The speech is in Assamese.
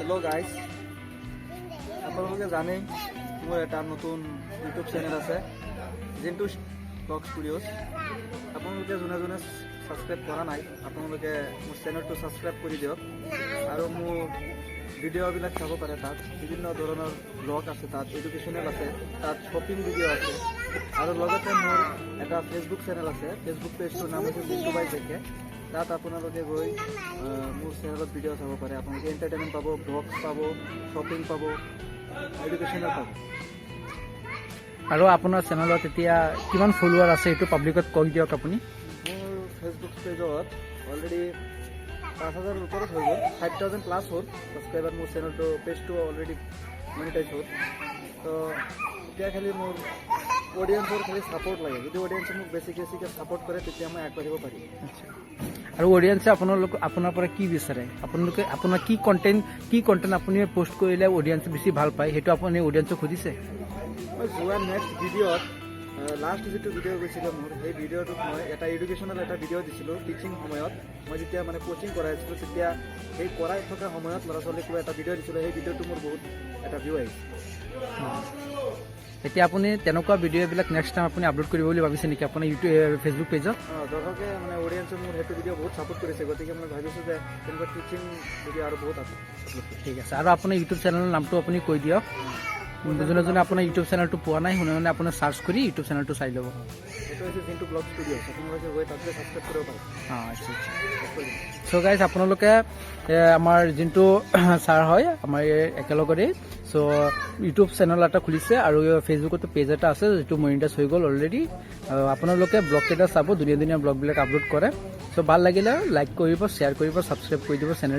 हेलो गाइस, আপোনালোকে জানেই মোৰ এটা নতুন ইউটিউব চেনেল আছে জিন্টু ব্লগ ষ্টুডিঅ'ছ। আপোনালোকে যোনে যোনে ছাবস্ক্ৰাইব কৰা নাই আপোনালোকে মোৰ চেনেলটো ছাবস্ক্ৰাইব কৰি দিয়ক আৰু মোৰ ভিডিঅ'বিলাক চাব পাৰে। তাত বিভিন্ন ধৰণৰ ব্লগ আছে, তাত এডুকেশ্যনেল আছে, তাত শ্বপিং ভিডিঅ' আছে আৰু লগতে মোৰ এটা ফেচবুক চেনেল আছে। ফেচবুক পেজটোৰ নাম হৈছে জিন্টু বাই জেকে। তাত আপোনালোকে গৈ মোৰ চেনেলত ভিডিঅ' চাব পাৰে। আপোনালোকে এণ্টাৰটেইনমেণ্ট পাব, ব্লগছ পাব, শ্বপিং পাব, এডুকেশ্যনেল পাব। আৰু আপোনাৰ চেনেলত এতিয়া কিমান ফলোৱাৰ আছে এইটো পাব্লিকত কৈ দিয়ক আপুনি। মোৰ ফেচবুক পেজত অলৰেডি 5,000 ওপৰত হৈ গ'ল, 5,000 প্লাছ হ'ল ছাবস্ক্ৰাইবাৰ। মোৰ চেনেলটো পেজটো অলৰেডি মনিটাইজ হ'ল। তো এতিয়া খালি মোৰ অডিয়েঞ্চৰ খালি ছাপোৰ্ট লাগে। যদি অডিয়েঞ্চে মোক বেছিকৈ ছাপোৰ্ট কৰে তেতিয়া মই আগবাঢ়িব পাৰিম। আৰু অডিয়েঞ্চে আপোনাৰ পৰা কি বিচাৰে? আপোনালোকে আপোনাৰ কি কণ্টেণ্ট আপুনি পষ্ট কৰিলে অডিয়েঞ্চে বেছি ভাল পায় সেইটো আপুনি অডিয়েঞ্চক সুধিছে? মই যোৱা নেক্সট ভিডিঅ'ত লাষ্ট যিটো ভিডিঅ' গৈছিলে মোৰ, সেই ভিডিঅ'টোত মই এটা এডুকেশ্যনেল এটা ভিডিঅ' দিছিলোঁ। টিচিং সময়ত মই যেতিয়া মানে কোচিং কৰাই আছিলোঁ, তেতিয়া সেই কৰাই থকা সময়ত ল'ৰা ছোৱালীক এটা ভিডিঅ' দিছিলোঁ। সেই ভিডিঅ'টো মোৰ বহুত এটা ভিউ আহিছে। এতিয়া আপুনি তেনেকুৱা ভিডিঅ'বিলাক নেক্সট টাইম আপুনি আপলোড কৰিব বুলি ভাবিছে নেকি আপোনাৰ ফেচবুক পেজত? দৰ্শকে মানে অডিয়েঞ্চে মোৰ সেইটো ভিডিঅ' বহুত ছাপোৰ্ট কৰিছে, গতিকে মই ভাবিছোঁ যে তেনেকুৱা টিচিং ভিডিঅ' আৰু বহুত আছে। ঠিক আছে, আৰু আপোনাৰ ইউটিউব চেনেলৰ নামটো আপুনি কৈ দিয়ক। যোনে যোনে আপোনাৰ ইউটিউব চেনেলটো পোৱা নাই শুনে মানে আপোনাৰ ছাৰ্চ কৰি ইউটিউব চেনেলটো চাই ল'ব। এইটো হৈছে জিন্টু ব্লগ ষ্টুডিঅ'ছ। আপোনালোকে গৈ তাতে ছাবস্ক্ৰাইব কৰিব পাৰে। আচ্ছা। চ' গাইজ আপোনালোকে আমাৰ যোনটো ছাৰ হয় আমাৰ একেলগতেই, চ' ইউটিউব চেনেল এটা খুলিছে আৰু ফেচবুকতো পেজ এটা আছে যিটো মনিটাইজ হৈ গ'ল অলৰেডি। আপোনালোকে ব্লগকেইটা চাব, ধুনীয়া ধুনীয়া ব্লগবিলাক আপলোড কৰে। চ' ভাল লাগিলে লাইক কৰিব, শ্বেয়াৰ কৰিব, ছাবস্ক্ৰাইব কৰি দিব চেনেল।